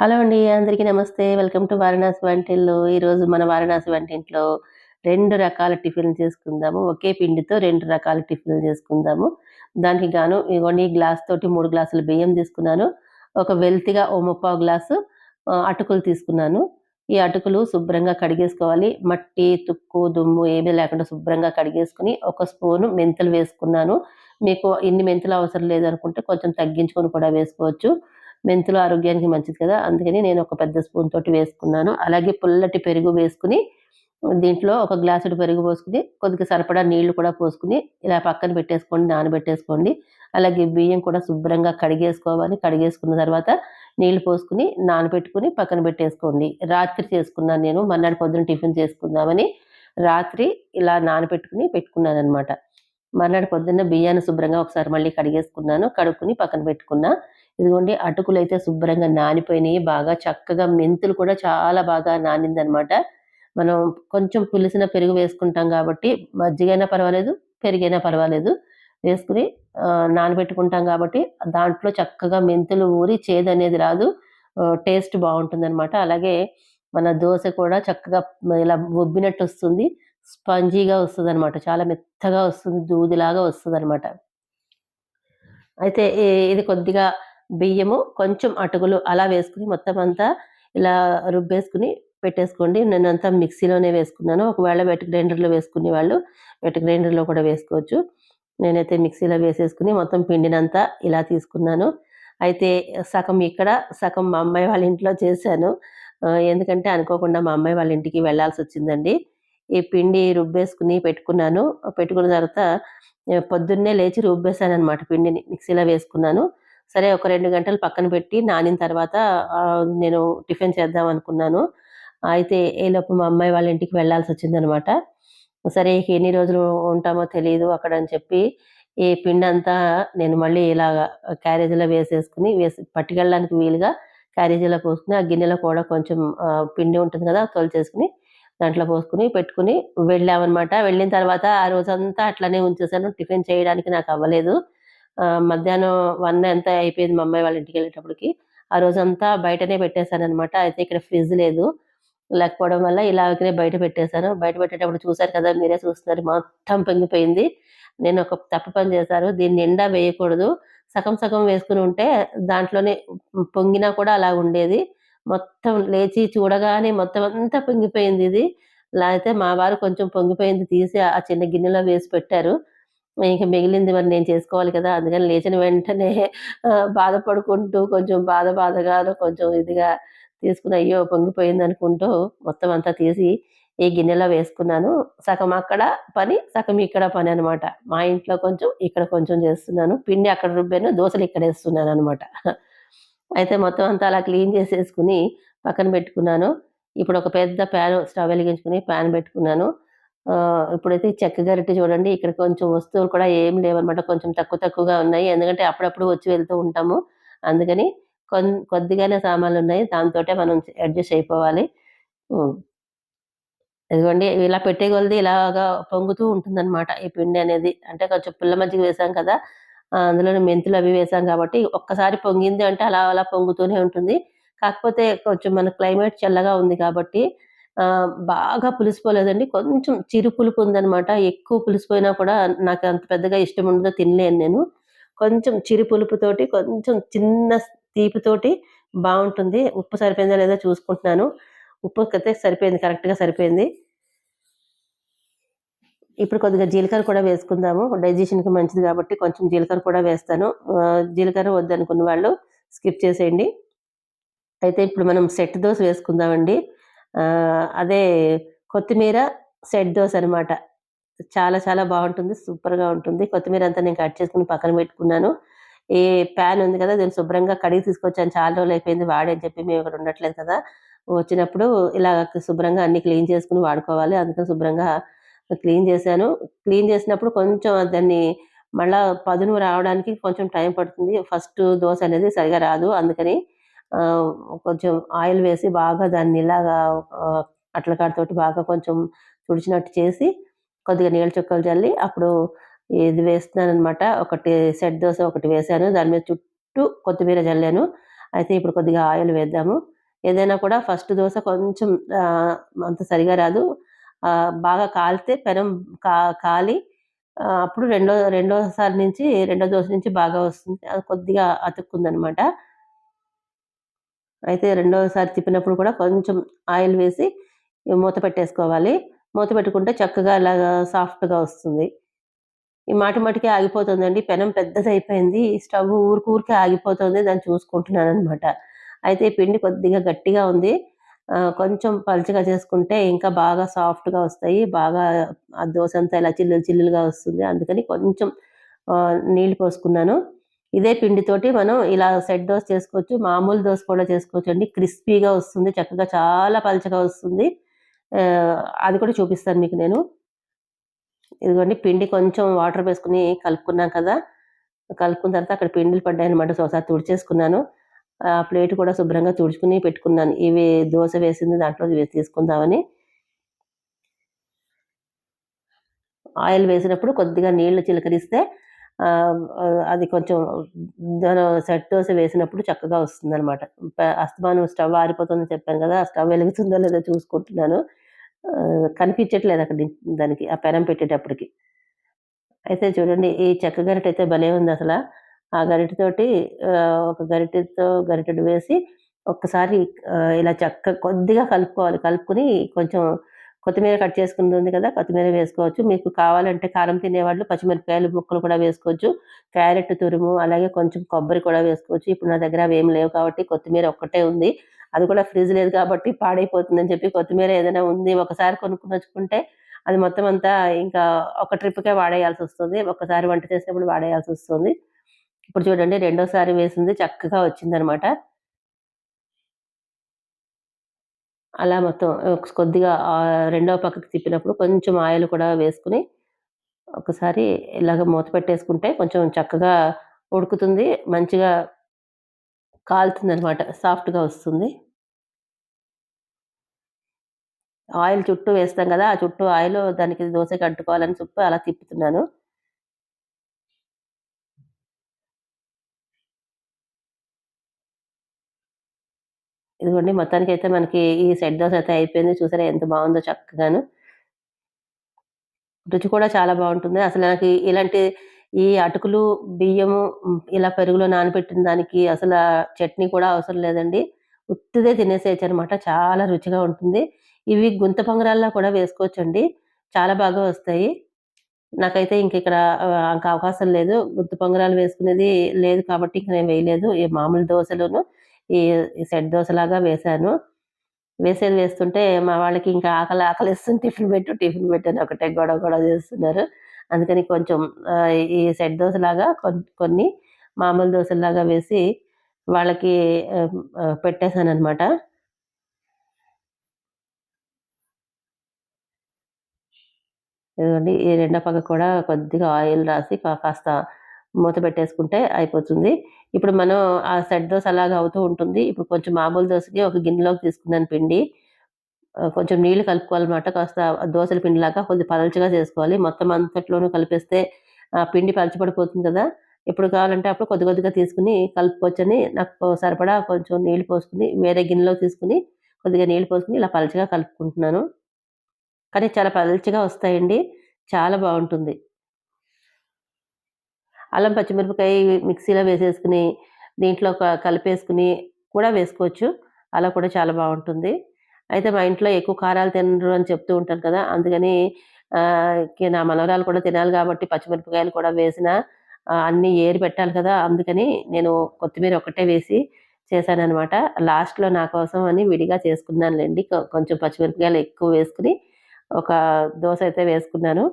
Hello అండి. అందరికీ నమస్తే. వెల్కమ్ టు వారణాసి వంటిల్లు. ఈరోజు మన వారణాసి వంటింట్లో 2 రకాల టిఫిన్‌లు చేసుకుందాము. ఒకే పిండితో 2 రకాల టిఫిన్‌లు చేసుకుందాము. దానికి గాను ఇగోండి ఈ గ్లాస్ తోటి 3 గ్లాసులు బియ్యం తీసుకున్నాను. ఒక వెల్తిగా ఓ ముప్పావు గ్లాసు అటుకులు తీసుకున్నాను. ఈ అటుకులు శుభ్రంగా కడిగేసుకోవాలి. మట్టి, తుక్కు, దుమ్ము ఏమీ లేకుండా శుభ్రంగా కడిగేసుకొని, ఒక స్పూను మెంతులు వేసుకున్నాను. మీకు ఇన్ని మెంతులు అవసరం లేదనుకుంటే కొంచెం తగ్గించుకొని కూడా వేసుకోవచ్చు. మెంతులు ఆరోగ్యానికి మంచిది కదా! అందుకని నేను ఒక పెద్ద స్పూన్ తోటి వేసుకున్నాను. అలాగే పుల్లటి పెరుగు వేసుకొని, దీంట్లో ఒక గ్లాసుడు పెరుగు పోసుకొని, కొద్దిగా సరిపడా నీళ్లు కూడా పోసుకొని, ఇలా పక్కన పెట్టేసుకోండి, నానబెట్టేసుకోండి. అలాగే బియ్యం కూడా శుభ్రంగా కడిగేసుకోవాలి. కడిగేసుకున్న తర్వాత నీళ్లు పోసుకొని, నానబెట్టుకొని పక్కన పెట్టేసుకోండి. రాత్రి చేసుకున్నాను నేను. మర్నాడు పొద్దున టిఫిన్ చేసుకుందామని రాత్రి ఇలా నానబెట్టుకొని పెట్టుకున్నాననమాట. మర్నాడు పొద్దున్న బియ్యాన్ని శుభ్రంగా ఒకసారి మళ్ళీ కడిగేసుకున్నాను. కడుక్కొని పక్కన పెట్టుకున్నా. ఇదిగోండి అటుకులైతే శుభ్రంగా నానిపోయినియి. బాగా చక్కగా మెంతులు కూడా చాలా బాగా నానిందనమాట. మనం కొంచెం పులిసిన పెరుగు వేసుకుంటాం గాబట్టి, మజ్జిగైనా పర్వాలేదు, పెరుగైనా పర్వాలేదు. వేసుకొని నానబెట్టుకుంటాం గాబట్టి, దాంట్లో చక్కగా మెంతులు ఊరి చేదనేది రాదు. టేస్ట్ బావుంటుందనమాట. అలాగే మన దోస కూడా చక్కగా ఇలా ఉబ్బినట్టొస్తుంది. స్పంజీగా వస్తదనమాట. చాలా మెత్తగా వస్తుంది. దూదిలాగా వస్తదనమాట. అయితే ఇది కొద్దిగా బియ్యము, కొంచెం అటుకులు అలా వేసుకొని మొత్తం అంతా ఇలా రుబ్బేసుకొని పెట్టేసుకోండి. నేనంతా మిక్సీలోనే వేసుకున్నాను. ఒకవేళ వెట్ గ్రైండర్‌లో వేసుకునేవాళ్ళు వెట్ గ్రైండర్‌లో కూడా వేసుకోవచ్చు. నేనైతే మిక్సీలో వేసేసుకొని మొత్తం పిండినంతా ఇలా తీసుకున్నాను. అయితే సగం ఇక్కడ, సగం మా అమ్మాయి వాళ్ళ ఇంట్లో చేశాను. ఎందుకంటే అనుకోకుండా మా అమ్మాయి వాళ్ళ ఇంటికి వెళ్ళాల్సొచ్చిందండి. ఈ పిండి రుబ్బేసుకొని పెట్టుకున్నాను. పెట్టుకున్న తర్వాత పొద్దున్నే లేచి రుబ్బేసాననమాట పిండిని. మిక్సీలో వేసుకున్నాను. సరే ఒక 2 గంటలు పక్కన పెట్టి నానిన తర్వాత నేను టిఫిన్ చేద్దాం అనుకున్నాను. అయితే ఈలోపు మా అమ్మాయి వాళ్ళ ఇంటికి వెళ్ళాల్సొచ్చిందనమాట. సరే ఇక ఎన్ని రోజులు ఉంటామో తెలీదు అక్కడని చెప్పి, ఈ పిండంతా నేను మళ్ళీ ఇలాగా క్యారేజీలో వేసేసుకొని పట్టుకెళ్ళడానికి వీలుగా క్యారేజీలో పోసుకొని, ఆ గిన్నెలో కూడా కొంచెం పిండి ఉంటుంది కదా! తొలిచేసుకొని దాంట్లో పోసుకొని, పెట్టుకొని వెళ్ళామనమాట. వెళ్ళిన తర్వాత ఆ రోజంతా అట్లనే ఉంచేసాను. టిఫిన్ చేయడానికి నాకవ్వలేదు. మధ్యాహ్నం 1 ఎంతో అయిపోయింది మా అమ్మాయి వాళ్ళ ఇంటికెళ్ళేటప్పటికి. ఆ రోజంతా బయటనే పెట్టేసాననమాట. అయితే ఇక్కడ ఫ్రిడ్జ్ లేదు. లేకపోవడం వల్ల ఇలాగనే బయట పెట్టేసాను. బయట పెట్టేటప్పుడు చూసారు కదా! మీరే చూస్తున్నారు మొత్తం పొంగిపోయింది. నేనొక తప్పు పని చేశాను. దీన్ని నిండా వేయకూడదు. సగం సగం వేసుకొనుంటే దాంట్లోనే పొంగినా కూడా అలాగుండేది. మొత్తం లేచి చూడగానే మొత్తం అంతా పొంగిపోయిందిది. అయితే మా వారు కొంచెం పొంగిపోయింది తీసి ఆ చిన్న గిన్నెలో వేసి పెట్టారు. ఇంక మిగిలింది మరి నేను చేసుకోవాలి కదా! అందుకని లేచిన వెంటనే బాధపడుకుంటూ కొంచెం బాధగాను కొంచెం ఇదిగా తీసుకొని అయ్యో! పొంగిపోయిందనుకుంటూ మొత్తం అంతా తీసి ఈ గిన్నెలో వేసుకున్నాను. సగం అక్కడ పని, సగం ఇక్కడ పననమాట. మా ఇంట్లో కొంచెం, ఇక్కడ కొంచెం చేస్తున్నాను. పిండి అక్కడ రుబ్బాను, దోసలు ఇక్కడేస్తున్నాననమాట. అయితే మొత్తం అంతా అలా క్లీన్ చేసేసుకొని పక్కన పెట్టుకున్నాను. ఇప్పుడు ఒక పెద్ద ప్యాను స్టవ్ వెలిగించుకొని ప్యాన్ పెట్టుకున్నాను. ఇప్పుడైతే ఈ చెక్క గరిటె చూడండి ఇక్కడ కొంచెం వస్తువులు కూడా ఏమి లేవనమాట. కొంచెం తక్కువగా ఉన్నాయి. ఎందుకంటే అప్పుడప్పుడు వచ్చి వెళ్తూ ఉంటాము. అందుకని కొద్దిగానే సామాన్లున్నాయి. దాంతోటే మనం అడ్జస్ట్ అయిపోవాలి. హ్మ్. ఇదిగోండి ఇలా పెట్టే కొలది ఇలాగా పొంగుతూ ఉంటుందనమాట ఈ పిండి అనేది. అంటే కొంచెం పుల్ల మజ్జిగ వేసాం కదా! అందులోనే మెంతులు అవి వేసాం కాబట్టి ఒక్కసారి పొంగింది అంటే అలా పొంగుతూనే ఉంటుంది. కాకపోతే కొంచెం మన క్లైమేట్ చల్లగా ఉంది కాబట్టి బాగా పులిసిపోలేదండి. కొంచెం చిరు పులుపు ఉందనమాట. ఎక్కువ పులిసిపోయినా కూడా నాకు అంత పెద్దగా ఇష్టం ఉండదు. తినలేను నేను. కొంచెం చిరు పులుపుతోటి, కొంచెం చిన్న తీపితోటి బావుంటుంది. ఉప్పు సరిపోయిందో లేదో చూసుకుంటున్నాను. ఉప్పుకైతే సరిపోయింది. కరెక్ట్‌గా సరిపోయింది. ఇప్పుడు కొద్దిగా జీలకర్ర కూడా వేసుకుందాము. డైజెషన్‌కి మంచిది గాబట్టి కొంచెం జీలకర్ర కూడా వేస్తాను. జీలకర్ర వద్దనుకున్న వాళ్ళు స్కిప్ చేసేయండి. అయితే ఇప్పుడు మనం సెట్ దోస వేసుకుందామండి. అదే కొత్తిమీర సెట్ దోస అనమాట. చాలా బావుంటుంది. సూపర్‌గా ఉంటుంది. కొత్తిమీర అంతా నేను కట్ చేసుకొని పక్కన పెట్టుకున్నాను. ఈ ప్యాన్ ఉంది కదా! దీన్ని శుభ్రంగా కడిగి తీసుకొచ్చాను. చాలా రోజులయిపోయింది వాడి అని చెప్పి మేము ఇక్కడ ఉండట్లేదు కదా! వచ్చినప్పుడు ఇలా శుభ్రంగా అన్నీ క్లీన్ చేసుకొని వాడుకోవాలి. అందుకని శుభ్రంగా క్లీన్ చేశాను. క్లీన్ చేసినప్పుడు కొంచెం దాన్ని మళ్ళా పదును రావడానికి కొంచెం టైం పడుతుంది. ఫస్ట్ దోస అనేది సరిగా రాదు. అందుకని ఆహ్, కొంచెం ఆయిల్ వేసి బాగా దాన్ని ఇలాగా అట్ల కాడతోటి బాగా కొంచెం తుడిచినట్టు చేసి, కొద్దిగా నీళ్ళ చుక్కలు జల్లి అప్పుడు ఇది వేస్తున్నాననమాట. ఒకటి సెట్ దోస ఒకటి వేశాను. దాని మీద చుట్టూ కొత్తిమీర జల్లాను. అయితే ఇప్పుడు కొద్దిగా ఆయిల్ వేద్దాము. ఏదైనా కూడా ఫస్ట్ దోస కొంచెం అంత సరిగా రాదు. బాగా కాలితే పెనం కా కాలి అప్పుడు రెండోసారి నుంచి రెండో దోస నుంచి బాగా వస్తుంది. అది కొద్దిగా అతుక్కుందనమాట. అయితే రెండోసారి తిప్పినప్పుడు కూడా కొంచెం ఆయిల్ వేసి మూత పెట్టేసుకోవాలి. మూత పెట్టుకుంటే చక్కగా ఇలాగా సాఫ్ట్‌గా వస్తుంది. ఈ మాటి మాటికి ఆగిపోతుందండి. పెనం పెద్దదయిపోయింది. స్టవ్ ఊరికే ఆగిపోతుంది. దాన్ని చూసుకుంటున్నాననమాట. అయితే ఈ పిండి కొద్దిగా గట్టిగా ఉంది. కొంచెం పలుచగా చేసుకుంటే ఇంకా బాగా సాఫ్ట్‌గా వస్తాయి. బాగా ఆ దోసంతా ఇలా చిల్లులు చిల్లులుగా వస్తుంది. అందుకని కొంచెం నీళ్లు పోసుకున్నాను. ఇదే పిండితోటి మనం ఇలా సెట్ దోస చేసుకోవచ్చు. మామూలు దోస కూడా చేసుకోవచ్చండి. క్రిస్పీగా వస్తుంది. చక్కగా చాలా పలుచగా వస్తుంది. ఆహ్, అది కూడా చూపిస్తాను మీకు నేను. ఇదిగోండి పిండి కొంచెం వాటర్ వేసుకొని కలుపుకున్నాం కదా! కలుపుకున్న తర్వాత అక్కడ పిండిలు పడ్డాయనమాట. సో, ఒకసారి తుడిచేసుకున్నాను. ప్లేట్ కూడా శుభ్రంగా తుడుచుకొని పెట్టుకున్నాను. ఇవి దోస వేసింది దాంట్లో తీసుకుందామని. ఆయిల్ వేసినప్పుడు కొద్దిగా నీళ్లు చిలకరిస్తే అది కొంచెం సెట్ దోస వేసినప్పుడు చక్కగా వస్తుందనమాట. అస్తమానం స్టవ్ ఆరిపోతుందని చెప్పాను కదా! ఆ స్టవ్ వెలుగుతుందో లేదో చూసుకుంటున్నాను. కనిపించట్లేదు అక్కడ దానికి ఆ పెనం పెట్టేటప్పటికి. అయితే చూడండి ఈ చెక్క గరిటైతే భలే ఉందసల. ఆ గరిటెతోటి ఒక గరిటెడు వేసి ఒక్కసారి ఇలా కొద్దిగా కలుపుకోవాలి. కలుపుకొని కొంచెం కొత్తిమీర కట్ చేసుకుంది ఉంది కదా! కొత్తిమీర వేసుకోవచ్చు. మీకు కావాలంటే కారం తినేవాళ్ళు పచ్చిమిరపకాయలు ముక్కలు కూడా వేసుకోవచ్చు. క్యారెట్ తురుము, అలాగే కొంచెం కొబ్బరి కూడా వేసుకోవచ్చు. ఇప్పుడు నా దగ్గర అవేమి లేవు కాబట్టి కొత్తిమీర ఒక్కటే ఉంది. అది కూడా ఫ్రిడ్జ్ లేదు కాబట్టి పాడైపోతుందని చెప్పి కొత్తిమీర ఏదైనా ఉంది ఒకసారి కొనుక్కొనొచ్చుకుంటే అది మొత్తం అంతా ఇంకా ఒక ట్రిప్‌కే వాడేయాల్సొస్తుంది. ఒక్కసారి వంట చేసినప్పుడు వాడేయాల్సొస్తుంది. ఇప్పుడు చూడండి రెండోసారి వేసింది చక్కగా వచ్చిందనమాట. అలా మొత్తం కొద్దిగా రెండో పక్కకి తిప్పినప్పుడు కొంచెం ఆయిల్ కూడా వేసుకొని, ఒకసారి ఇలాగ మూత పెట్టేసుకుంటే కొంచెం చక్కగా ఉడుకుతుంది. మంచిగా కాలుతుందనమాట. సాఫ్ట్‌గా వస్తుంది. ఆయిల్ చుట్టూ వేస్తాం గదా! ఆ చుట్టూ ఆయిలు దానికి దోసకి అంటుకోవాలని చెప్పి అలా తిప్పుతున్నాను. ఇదిగోండి మొత్తానికైతే మనకి ఈ సెట్ దోస అయితే అయిపోయింది. చూసారా ఎంత బావుందో చక్కగాను. రుచి కూడా చాలా బావుంటుంది. అసలు నాకు ఇలాంటి ఈ అటుకులు, బియ్యము ఇలా పెరుగులో నానబెట్టిన దానికి చట్నీ కూడా అవసరం లేదండి. ఉత్తిదే తినేసేయొచ్చనమాట. చాలా రుచిగా ఉంటుంది. ఇవి గుంత పొంగనాల్లా కూడా వేసుకోవచ్చండి. చాలా బాగా వస్తాయి. నాకైతే ఇంకిక్కడ ఇంక అవకాశం లేదు. గుంత పొంగనాలు వేసుకునేది లేదు కాబట్టి ఇంక నేను వేయలేదు. ఈ మామూలు దోసలును ఈ ఈ సెట్ దోసలాగా వేశాను. వేసేది వేస్తుంటే మా వాళ్ళకి ఇంకా ఆకలేస్తుంది టిఫిన్ పెట్టు అని ఒకటే గొడవ గొడవ చేస్తున్నారు. అందుకని కొంచెం ఈ సెట్ దోసలాగా కొన్ని మామూలు దోసల్లాగా వేసి వాళ్ళకి పెట్టేసాననమాట. ఇదిగోండి ఈ రెండో పక్క కూడా కొద్దిగా ఆయిల్ రాసి కాస్త మూత పెట్టేసుకుంటే అయిపోతుంది. ఇప్పుడు మనం ఆ సెట్ దోస అలాగా అవుతూ ఉంటుంది. ఇప్పుడు కొంచెం మామూలు దోసకి ఒక గిన్నెలోకి తీసుకున్నాను పిండి. కొంచెం నీళ్లు కలుపుకోవాలన్నమాట. కాస్త దోసల పిండిలాగా కొద్దిగా పలచగా చేసుకోవాలి. మొత్తం అంతట్లోనూ కలిపేస్తే పిండి పలచబడిపోతుంది కదా! ఎప్పుడు కావాలంటే అప్పుడు కొద్ది కొద్దిగా తీసుకొని కలుపుకోవచ్చని నాకు సరిపడా కొంచెం నీళ్లు పోసుకొని వేరే గిన్నెలోకి తీసుకొని కొద్దిగా నీళ్లు పోసుకొని ఇలా పలచగా కలుపుకుంటున్నాను. కానీ చాలా పల్చగా వస్తాయండి. చాలా బావుంటుంది. అల్లం, పచ్చిమిరపకాయ మిక్సీలో వేసేసుకొని, దీంట్లో కలిపేసుకొని కూడా వేసుకోవచ్చు. అలా కూడా చాలా బావుంటుంది. అయితే మా ఇంట్లో ఎక్కువ కారాలు తినరు అని చెప్తూ ఉంటాను కదా! అందుకని నా మనవరాలు కూడా తినాలి కాబట్టి పచ్చిమిరపకాయలు కూడా వేసినా అన్నీ ఏరి పెట్టాలి కదా! అందుకని నేను కొత్తిమీర ఒక్కటే వేసి చేశాననమాట. లాస్ట్‌లో నా కోసం అని విడిగా చేసుకున్నానులెండి. కొంచెం పచ్చిమిరపకాయలు ఎక్కువ వేసుకొని, ఒక దోస అయితే వేసుకున్నాను.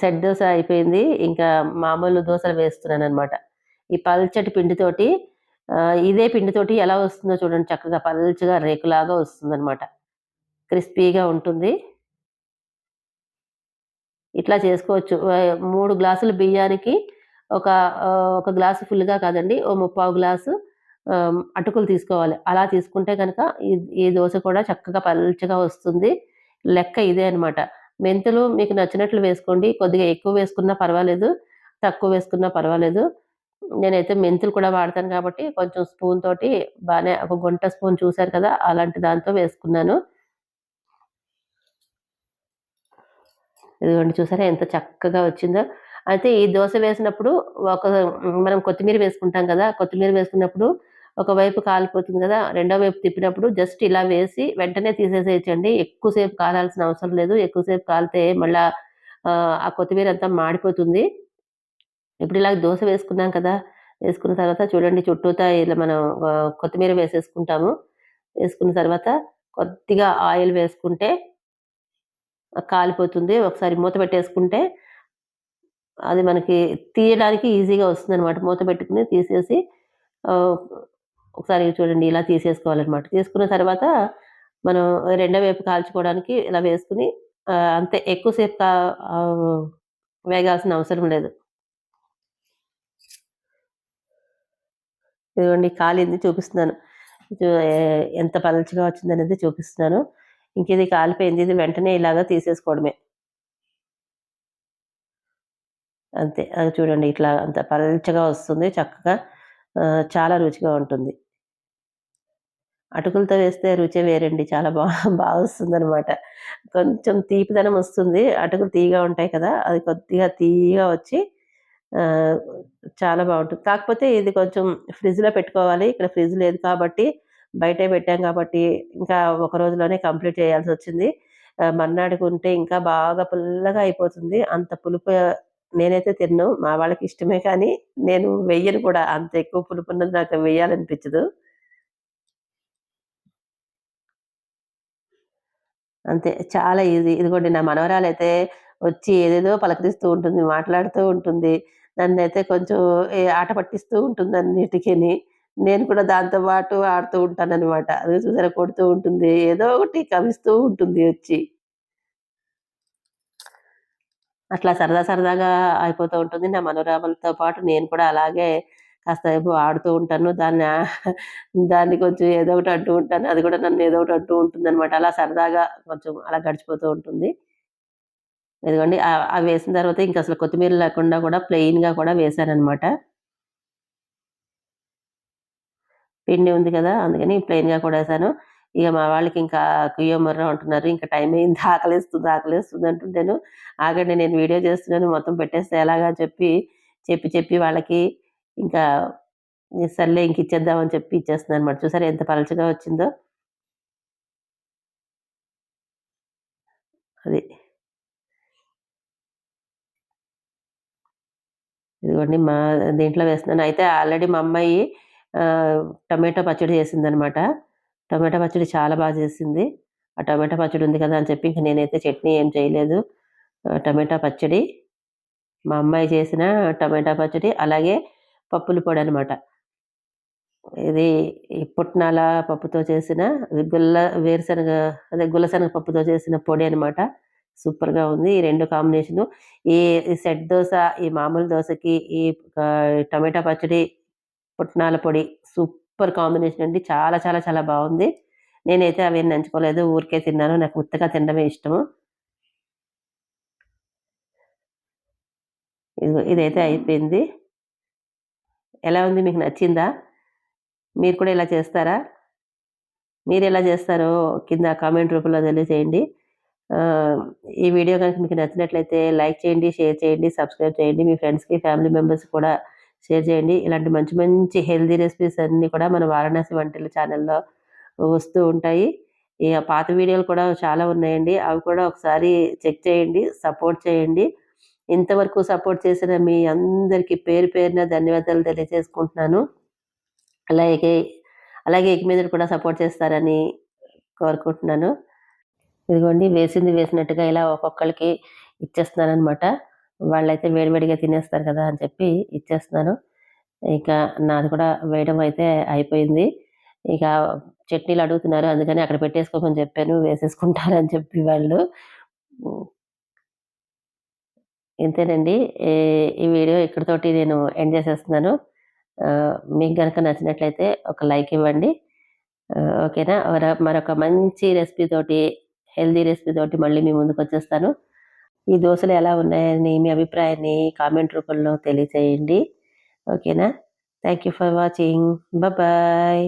సెట్ దోస అయిపోయింది. ఇంకా మామూలు దోసలు వేస్తున్నాననమాట. ఈ పల్చటి పిండితోటి ఇదే పిండితోటి ఎలా వస్తుందో చూడండి చక్కగా పల్చగా రేకులాగా వస్తుందనమాట. క్రిస్పీగా ఉంటుంది. ఇట్లా చేసుకోవచ్చు. 3 గ్లాసుల బియ్యానికి ఒక ఒక గ్లాసు ఫుల్‌గా కాదండి. ఓ ముప్పావు గ్లాసు అటుకులు తీసుకోవాలి. అలా తీసుకుంటే గనక ఈ ఈ దోస కూడా చక్కగా పల్చగా వస్తుంది. లెక్క ఇదే అనమాట. మెంతులు మీకు నచ్చినట్లు వేసుకోండి. కొద్దిగా ఎక్కువ వేసుకున్నా పర్వాలేదు. తక్కువ వేసుకున్నా పర్వాలేదు. నేనైతే మెంతులు కూడా వాడతాను కాబట్టి కొంచెం స్పూన్ తోటి బానే ఒక గుంట స్పూన్ చూసారు కదా! అలాంటి దాంతో వేసుకున్నాను. ఇదిగోండి చూసారా ఎంత చక్కగా వచ్చిందో. అయితే ఈ దోస వేసినప్పుడు ఒక మనం కొత్తిమీర వేసుకుంటాం కదా! కొత్తిమీర వేసుకున్నప్పుడు ఒకవైపు కాలిపోతుంది కదా! రెండో వైపు తిప్పినప్పుడు జస్ట్ ఇలా వేసి వెంటనే తీసేసేయొచ్చండి. ఎక్కువ సేపు కాలాల్సిన అవసరం లేదు. ఎక్కువ సేపు కాలితే మళ్ళా ఆ కొత్తిమీర అంతా మాడిపోతుంది. ఇప్పుడు ఇలా దోస వేసుకున్నాం కదా! వేసుకున్న తర్వాత చూడండి చుట్టూతా ఇలా మనం కొత్తిమీర వేసేసుకుంటాము. వేసుకున్న తర్వాత కొద్దిగా ఆయిల్ వేసుకుంటే కాలిపోతుంది. ఒకసారి మూత పెట్టేసుకుంటే అది మనకి తీయడానికి ఈజీగా వస్తుందనమాట. మూత పెట్టుకొని తీసేసి ఆహ్, ఒకసారి చూడండి ఇలా తీసేసుకోవాలనమాట. తీసుకున్న తర్వాత మనం రెండో వైపు కాల్చుకోవడానికి ఇలా వేసుకొని అంతే ఎక్కువ సేపు వేగాల్సిన అవసరం లేదు. ఇదిగోండి కాలింది చూపిస్తున్నాను. ఎంత పల్చగా వచ్చిందనేది చూపిస్తున్నాను. ఇంకిది కాలిపోయింది. ఇది వెంటనే ఇలాగా తీసేసుకోవడమే. అంతే. అది చూడండి ఇట్లా అంత పల్చగా వస్తుంది చక్కగా. చాలా రుచిగా ఉంటుంది. అటుకులతో వేస్తే రుచే వేరండి. చాలా వస్తుందనమాట. కొంచెం తీపిదనం వస్తుంది. అటుకులు తియ్యగా ఉంటాయి కదా! అది కొద్దిగా తియ్యగా వచ్చి ఆహ్, చాలా బావుంటుంది. కాకపోతే ఇది కొంచెం ఫ్రిడ్జ్‌లో పెట్టుకోవాలి. ఇక్కడ ఫ్రిడ్జ్ లేదు కాబట్టి బయటే పెట్టాం కాబట్టి ఇంకా ఒక రోజులోనే కంప్లీట్ చేయాల్సొచ్చింది. మర్నాడుకుంటే ఇంకా బాగా పుల్లగా అయిపోతుంది. అంత పులుపు నేనైతే తినను. మా వాళ్ళకి ఇష్టమే కానీ నేను వెయ్యను కూడా. అంత ఎక్కువ పులుపున్నది నాకు వెయ్యాలనిపించదు. అంతే. చాలా ఈజీ. ఇదిగోండి నా మనవరాలైతే వచ్చి ఏదేదో పలకరిస్తూ ఉంటుంది, మాట్లాడుతూ ఉంటుంది. నన్నైతే కొంచెం ఆట పట్టిస్తూ ఉంటుందన్నిటికిని. నేను కూడా దాంతో పాటు ఆడుతూ ఉంటాననమాట. అదిగో చూసారా కొడుతూ ఉంటుంది. ఏదో ఒకటి కవిస్తూ ఉంటుంది వచ్చి. అట్లా సరదా సరదాగా అయిపోతూ ఉంటుంది. నా మనవరాలతో పాటు నేను కూడా అలాగే కాస్తసేపు ఆడుతూ ఉంటాను. దాన్ని కొంచెం ఏదో ఒకటి అంటూ ఉంటాను. అది కూడా నన్ను ఏదో ఒకటి అంటూ ఉంటుందనమాట. అలా సరదాగా కొంచెం అలా గడిచిపోతూ ఉంటుంది. ఇదిగోండి అవి వేసిన తర్వాత ఇంకసలు కొత్తిమీర లేకుండా కూడా ప్లెయిన్‌గా కూడా వేశాననమాట. పిండి ఉంది కదా! అందుకని ప్లెయిన్‌గా కూడా ఏశాను. ఇగ మా వాళ్ళకింకా కుయ్యో మొర్రో అంటున్నారు. ఇంక టైం అయింది ఆకలేస్తుంది, ఆకలేస్తుంది అంటుంటేను, ఆగండి నేను వీడియో చేస్తున్నాను మొత్తం పెట్టేస్తే ఎలాగా అని చెప్పి వాళ్ళకి ఇంకా సర్లే ఇంక ఇచ్చేద్దాం అని చెప్పి ఇచ్చేస్తున్నాననమాట. చూసారా ఎంత పలచగా వచ్చిందో అది. ఇదిగోండి దీంట్లో వేస్తున్నాను. అయితే ఆల్రెడీ మా అమ్మాయి టమాటో పచ్చడి చేసిందనమాట. టమాటా పచ్చడి చాలా చేసింది. ఆ టమాటా పచ్చడి ఉంది కదా అని చెప్పి ఇంక నేనైతే చట్నీ ఏం చేయలేదు. టమాటా పచ్చడి, మా అమ్మాయి చేసిన టమాటా పచ్చడి, అలాగే పప్పుల పొడనమాట. ఇది ఈ పుట్నాల పప్పుతో చేసిన వేరుశనగ అదే గుల్లశనగ పప్పుతో చేసిన పొడి అనమాట. సూపర్‌గా ఉంది. ఈ 2 కాంబినేషను. ఈ ఈ సెట్ దోస, ఈ మామూలు దోసకి ఈ టమాటా పచ్చడి, పుట్నాల పొడి సూపర్ కాంబినేషన్ అండి. చాలా చాలా చాలా బావుంది. నేనైతే అవేం నంచుకోలేదు. ఊరికే తిన్నాను. నాకు ఉత్తగా తినడమే ఇష్టము. ఇదిగో ఇదైతే అయిపోయింది. ఎలా ఉంది? మీకు నచ్చిందా? మీరు కూడా ఇలా చేస్తారా? మీరెలా చేస్తారో కింద కామెంట్ రూపంలో తెలియజేయండి. ఆహ్, ఈ వీడియో గనుక మీకు నచ్చినట్లయితే లైక్ చేయండి, షేర్ చేయండి, సబ్స్క్రైబ్ చేయండి. మీ ఫ్రెండ్స్‌కి, ఫ్యామిలీ మెంబర్స్‌కి కూడా షేర్ చేయండి. ఇలాంటి మంచి మంచి హెల్తీ రెసిపీస్ అన్నీ కూడా మన వారణాసి వంటలు ఛానెల్‌లో వస్తూ ఉంటాయి. ఇగ పాత వీడియోలు కూడా చాలా ఉన్నాయండి. అవి కూడా ఒకసారి చెక్ చేయండి. సపోర్ట్ చేయండి. ఇంతవరకు సపోర్ట్ చేసిన మీ అందరికి పేరు పేరున ధన్యవాదాలు తెలియజేసుకుంటున్నాను. అలాగే అలాగే ఇక మీదట కూడా సపోర్ట్ చేస్తారని కోరుకుంటున్నాను. ఇదిగోండి వేసింది వేసినట్టుగా ఇలా ఒక్కొక్కళ్ళకి ఇచ్చేస్తున్నాననమాట. వాళ్ళైతే వేడివేడిగా తినేస్తారు కదా అని చెప్పి ఇచ్చేస్తున్నాను. ఇక నాది కూడా వేయడం అయితే అయిపోయింది. ఇక చట్నీలు అడుగుతున్నారు. అందుకని అక్కడ పెట్టేసుకోమని చెప్పాను. వేసేసుకుంటారని చెప్పి వాళ్ళు. హ్మ్. ఇంతేనండి. ఈ ఈ వీడియో ఇక్కడితోటి నేను ఎండ్ చేసేస్తున్నాను. మీకు గనక నచ్చినట్లయితే ఒక లైక్ ఇవ్వండి. ఓకేనా? మరొక మంచి రెసిపీ తోటి, హెల్తీ రెసిపీ తోటి మళ్ళీ మీ ముందుకొచ్చేస్తాను. ఈ దోసలు ఎలా ఉన్నాయని మీ అభిప్రాయాన్ని కామెంట్ రూపంలో తెలియచేయండి. ఓకేనా? Thank you for watching. Bye.